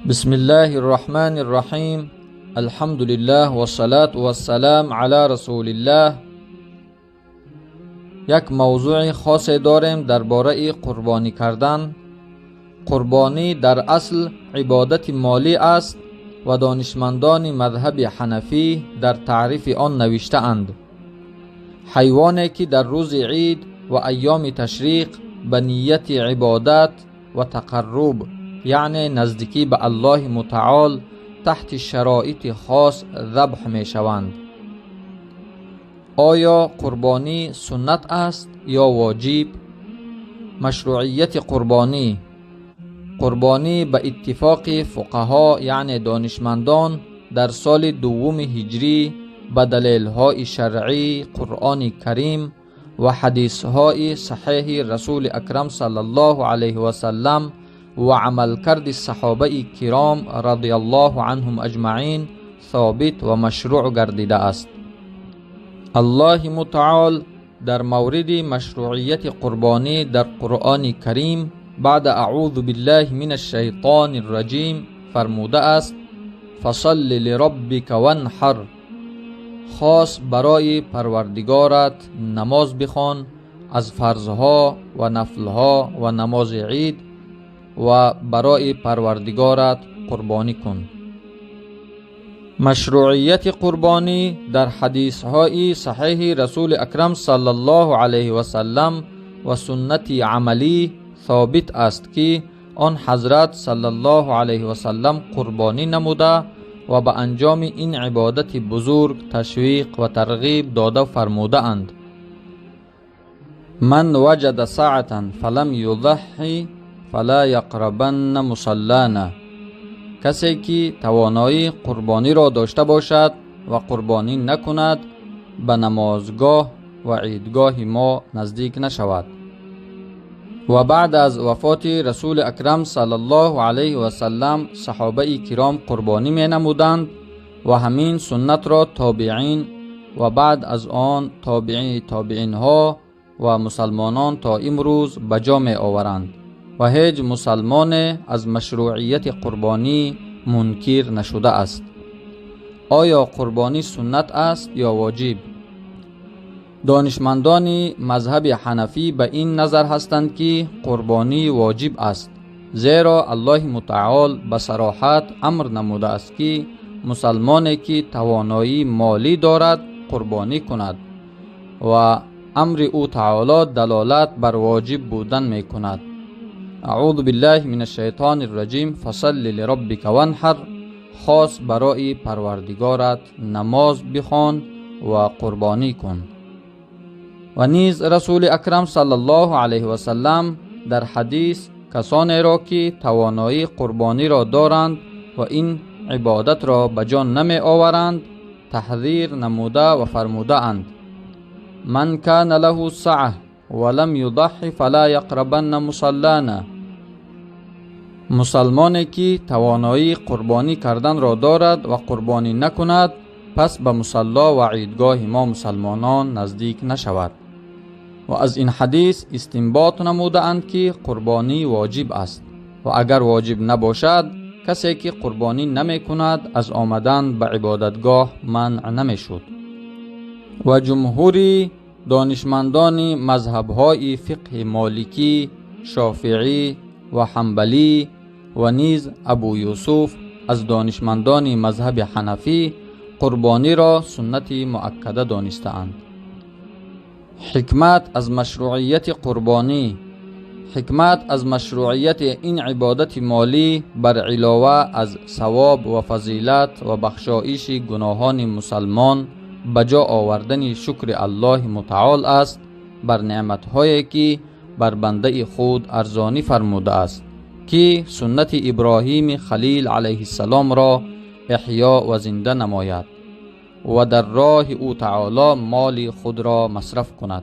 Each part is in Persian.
بسم الله الرحمن الرحیم. الحمد لله و الصلاة و السلام علی رسول الله. یک موضوع خاص داریم درباره قربانی کردن. قربانی در اصل عبادت مالی است و دانشمندان مذهب حنفی در تعریف آن نوشته اند: حیوانی که در روز عید و ایام تشریق به نیت عبادت و تقرب، یعنی نزدیکی به الله متعال، تحت شرایط خاص ذبح می شوند. آیا قربانی سنت است یا واجب؟ مشروعیت قربانی به اتفاق فقها یعنی دانشمندان در سال دوم هجری به دلیل‌های شرعی، قرآن کریم و حدیث‌های صحیح رسول اکرم صلی الله علیه و سلم و عملکرد صحابه کرام رضی الله عنهم اجمعین ثابت و مشروع گردیده است. الله متعال در مورد مشروعیت قربانی در قرآن کریم بعد اعوذ بالله من الشیطان الرجیم فرموده است: فصل لربک وانحر، خاص برای پروردگارت نماز بخوان، از فرضها و نفلها و نماز عید، و برای پروردگارت قربانی کن. مشروعیت قربانی در حدیث‌های صحیح رسول اکرم صلی الله علیه و سلم و سنت عملی ثابت است که آن حضرت صلی الله علیه و سلم قربانی نموده و به انجام این عبادت بزرگ تشویق و ترغیب داده فرموده اند: من وجد ساعة فلم یضحی فلا یقربن مصلانا. کسی که توانایی قربانی را داشته باشد و قربانی نکند، به نمازگاه و عیدگاه ما نزدیک نشود. و بعد از وفات رسول اکرم صلی الله علیه و سلم صحابه کرام قربانی می نمودند و همین سنت را تابعین و بعد از آن تابعین ها و مسلمانان تا امروز به جا می آورند و هیچ مسلمان از مشروعیت قربانی منکر نشده است. آیا قربانی سنت است یا واجب؟ دانشمندان مذهب حنفی به این نظر هستند که قربانی واجب است، زیرا الله متعال به صراحت امر نموده است که مسلمانی که توانایی مالی دارد قربانی کند و امر او تعالی دلالت بر واجب بودن می کند. اعوذ بالله من الشیطان الرجیم. فصل لربک وانحر، خاص برای پروردگارت نماز بخوان و قربانی کن. و نیز رسول اکرم صلی الله علیه و سلم در حدیث کسانی را که توانایی قربانی را دارند و این عبادت را به جان نمی آورند تحذیر نموده و فرموده اند: من کان له سعه ولم یضحی فلا یقربن مصلانا. مسلمانی که توانایی قربانی کردن را دارد و قربانی نکند، پس به مصلا و عیدگاه ما مسلمانان نزدیک نشود. و از این حدیث استنباط نموده اند که قربانی واجب است و اگر واجب نباشد کسی که قربانی نمی کند از آمدن به عبادتگاه منع نمی شد. و جمهور دانشمندان مذهب‌های فقه مالکی، شافعی و حنبلی و نیز ابو یوسف از دانشمندان مذهب حنفی قربانی را سنت مؤکده دانسته‌اند. حکمت از مشروعیت قربانی. حکمت از مشروعیت این عبادت مالی بر علاوه از ثواب و فضیلت و بخشایش گناهان مسلمان به جا آوردن شکر الله متعال است بر نعمت‌هایی که بر بنده خود ارزانی فرموده است که سنت ابراهیم خلیل علیه السلام را احیا و زنده نماید و در راه او تعالی مال خود را مصرف کند.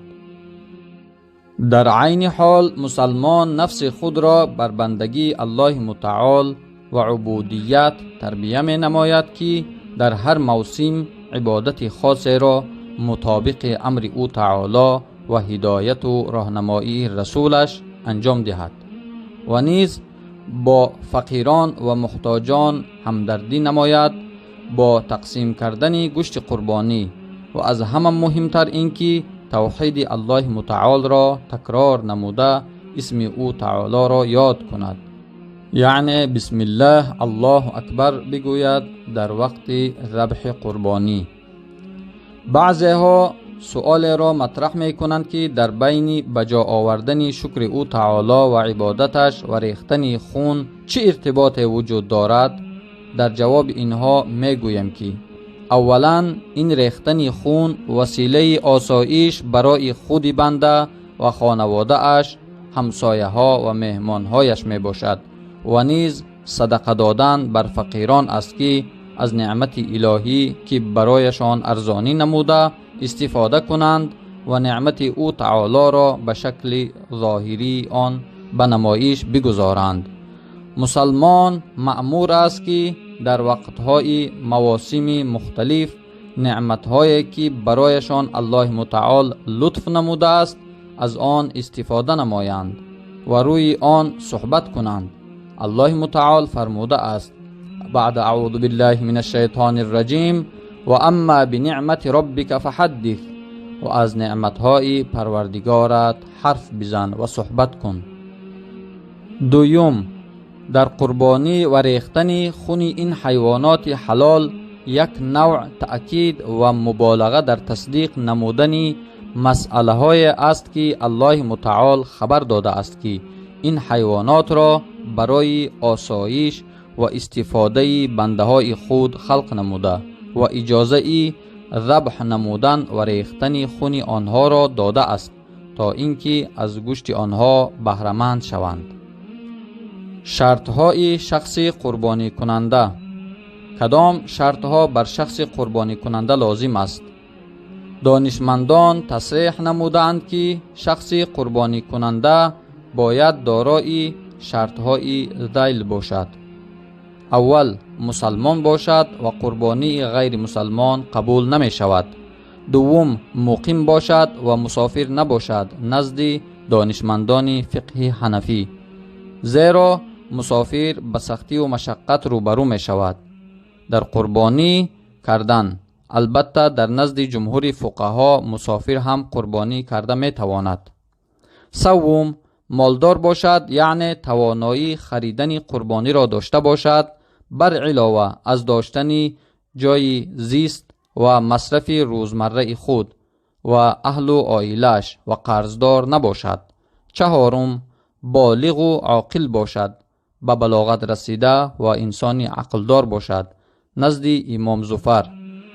در عین حال مسلمان نفس خود را بر بندگی الله متعال و عبودیت تربیه می نماید که در هر موسم عبادت خاصی را مطابق امر او تعالی و هدایت و راهنمایی رسولش انجام دهد و نیز با فقیران و محتاجان همدردی نماید با تقسیم کردن گوشت قربانی و از همه مهمتر اینکه توحید الله متعال را تکرار نموده اسم او تعالی را یاد کند، یعنی بسم الله الله اکبر بگوید در وقت ذبح قربانی. بعضی ها سؤال را مطرح می کنند که در بین بجا آوردن شکر او تعالی و عبادتش و ریختن خون چه ارتباط وجود دارد؟ در جواب اینها می گویم که اولا این ریختن خون وسیله آسایش برای خود بنده و خانواده اش، همسایه ها و مهمان هایش می باشد و نیز صدقه دادن بر فقیران است که از نعمت الهی که برایشان ارزانی نموده استفاده کنند و نعمت او تعالی را به شکل ظاهری آن به نمایش بگذارند. مسلمان مأمور است که در وقتهای مواسم مختلف نعمتهایی که برایشان الله متعال لطف نموده است از آن استفاده نمایند و روی آن صحبت کنند. الله متعال فرموده است بعد اعوذ بالله من الشیطان الرجیم و اما بنعمت ربک فحدث، و از نعمتهای پروردگارت حرف بزن و صحبت کن. دوم، در قربانی و ریختن خون این حیوانات حلال یک نوع تأکید و مبالغه در تصدیق نمودن مسئله های است که الله متعال خبر داده است که این حیوانات را برای آسایش و استفاده بنده های خود خلق نموده و اجازه ذبح نمودن و ریختن خون آنها را داده است تا اینکه از گوشت آنها بهره‌مند شوند. شرط‌های شخص قربانی کننده. کدام شرط‌ها بر شخص قربانی کننده لازم است؟ دانشمندان تصریح نمودند که شخص قربانی کننده باید دارای شرط‌های ذیل باشد. اول، مسلمان باشد و قربانی غیر مسلمان قبول نمی شود. دوم، مقیم باشد و مسافر نباشد نزد دانشمندان فقه حنفی، زیرا مسافر به سختی و مشقت روبرو می شود. در قربانی کردن، البته در نزد جمهور فقها مسافر هم قربانی کرده می تواند. سوم، مالدار باشد، یعنی توانایی خریدن قربانی را داشته باشد، بر علاوه از داشتن جای زیست و مصرف روزمره خود و اهل و عائلش و قرضدار نباشد. چهارم، بالغ و عاقل باشد، به بلاغت رسیده و انسان عقلدار باشد نزد امام زفر.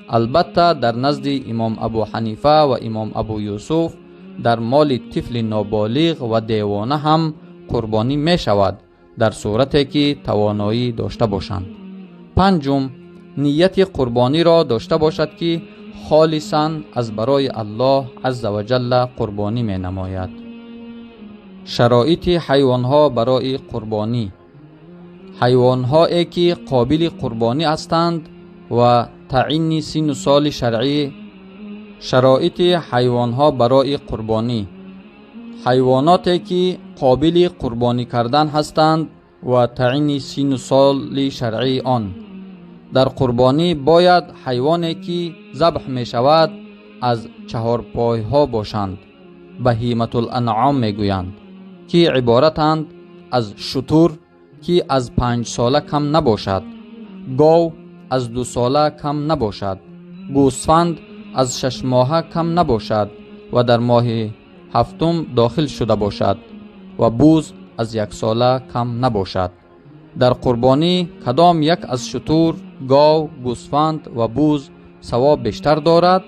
البته در نزد امام ابو حنیفه و امام ابو یوسف در مال طفل نابالغ و دیوانه هم قربانی می شود در صورتی که توانایی داشته باشند. پنجم، نیت قربانی را داشته باشد که خالصاً از برای الله عز و جل قربانی می نماید. شرایط حیوانها برای قربانی. حیوانهایی که قابل قربانی هستند و تعیین سن و سال شرعی. شرایط حیوانها برای قربانی. حیواناتی که قابل قربانی کردن هستند و تعیین سن و سال شرعی آن. در قربانی باید حیوانی که ذبح می شود از 4 پای ها باشند. بهیمة الانعام می گویند که عبارتند از شتر که از 5 ساله کم نباشد، گاو از 2 ساله کم نباشد، گوسفند از 6 ماهه کم نباشد و در ماه 7 داخل شده باشد و بوز از 1 ساله کم نباشد. در قربانی کدام یک از شتر، گاو، گوسفند و بوز ثواب بیشتر دارد؟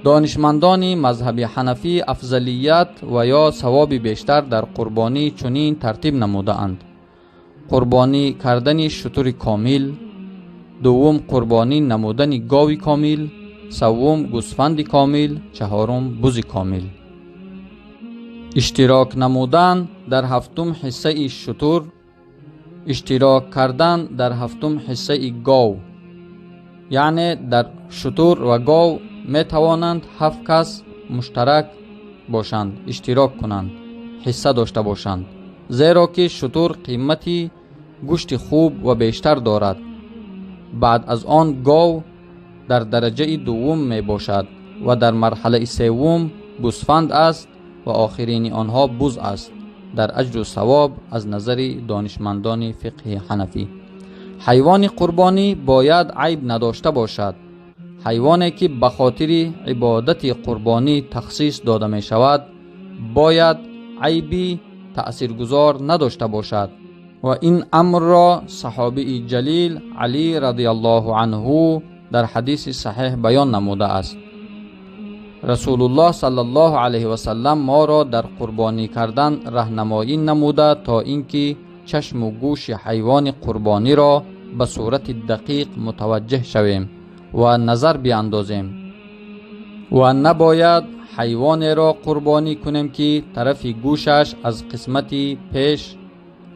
دانشمندان مذهب حنفی افضلیت و یا ثواب بیشتر در قربانی چنین ترتیب نموده اند: قربانی کردن شتر کامل، دوم قربانی نمودن گاوی کامل، سوم گوسفند کامل، چهارم بز کامل. اشتراک نمودن در 7 حصه شتر، اشتراک کردن در 7 حصه گاو، یعنی در شتر و گاو می توانند 7 کس مشترک باشند، اشتراک کنند، حصه داشته باشند زیرا که شتر قیمتی گوشت خوب و بیشتر دارد. بعد از آن گاو در درجه دوم می باشد و در مرحله سوم گوسفند است و آخرین آنها بز است در اجر و ثواب از نظر دانشمندان فقه حنفی. حیوان قربانی باید عیب نداشته باشد. حیوانی که به خاطر عبادت قربانی تخصیص داده می شود باید عیبی تأثیرگذار نداشته باشد و این امر را صحابی جلیل علی رضی الله عنه در حدیث صحیح بیان نموده است. رسول الله صلی الله علیه و سلم ما را در قربانی کردن راهنمایی نموده تا اینکه چشم و گوش حیوان قربانی را به صورت دقیق متوجه شویم و نظر بیاندازیم و نباید حیوان را قربانی کنیم که طرف گوشش از قسمت پیش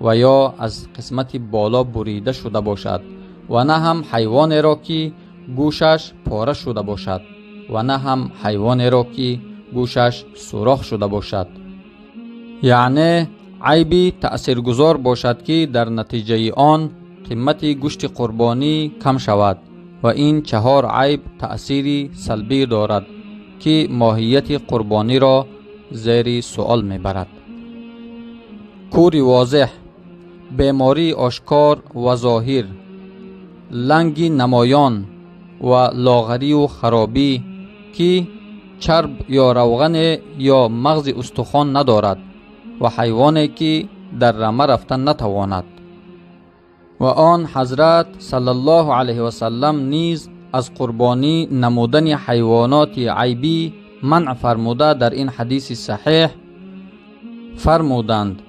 و یا از قسمت بالا بریده شده باشد و نه هم حیوان را که گوشش پاره شده باشد و نه هم حیوان را که گوشش سوراخ شده باشد. یعنی عیبی تأثیرگذار باشد که در نتیجه آن قیمت گوشت قربانی کم شود و این 4 عیب تأثیری سلبی دارد که ماهیت قربانی را زیر سؤال میبرد. کوری واضح، بیماری آشکار و ظاهر، لنگی نمایان و لاغری و خرابی که چرب یا روغن یا مغز استخوان ندارد و حیوانی که در رمه رفتن نتواند. و آن حضرت صلی الله علیه و سلم نیز از قربانی نمودن حیوانات عیبی منع فرموده در این حدیث صحیح فرمودند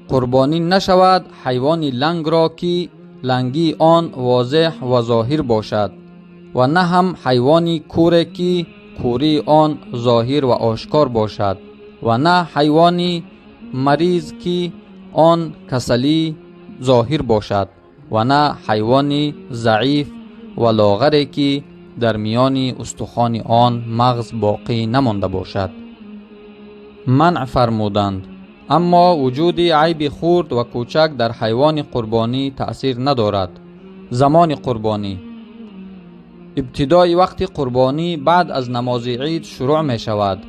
قربانی نشود حیوان لنگ را که لنگی آن واضح و ظاهر باشد و نه هم حیوانی کور که کوری آن ظاهر و آشکار باشد و نه حیوانی مریض که آن کسلی ظاهر باشد و نه حیوانی ضعیف و لاغری که در میان استخوان آن مغز باقی نمانده باشد. منع فرمودند. اما وجود عیب خرد و کوچک در حیوان قربانی تأثیر ندارد. زمان قربانی ابتدای وقت قربانی بعد از نماز عید شروع می شود.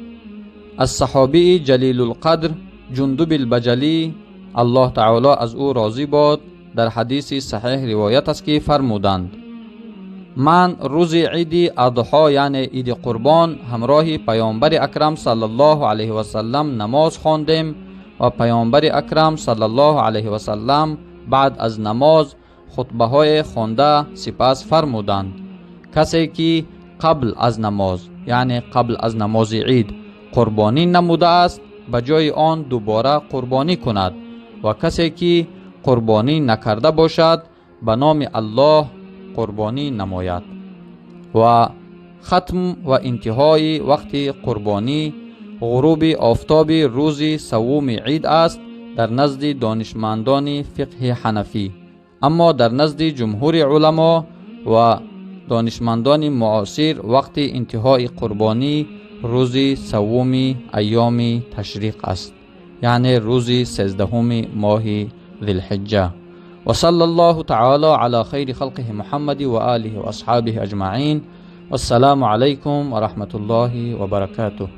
از صحابی جلیل القدر جندب البجلی الله تعالی از او راضی باد در حدیث صحیح روایت است که فرمودند من روز عید اضحی یعنی عید قربان همراه پیامبر اکرم صلی الله علیه و سلم نماز خواندیم و پیامبر اکرم صلی الله علیه و سلم بعد از نماز خطبه های خوانده سپس فرمودند کسی که قبل از نماز یعنی قبل از نماز عید قربانی نموده است به جای آن دوباره قربانی کند و کسی که قربانی نکرده باشد به نام الله قربانی نماید. و ختم و انتهای وقت قربانی غروب آفتاب روز سوم عید است در نزد دانشمندان فقه حنفی، اما در نزد جمهور علما و دانشمندان معاصر وقت انتهای قربانی روز سوم ایام تشریق است، یعنی روز 13 ماه ذی الحجه. و صلی الله تعالی علی خیر خلقه محمد و آله و اصحابه اجمعین. والسلام علیکم و رحمت الله و برکاته.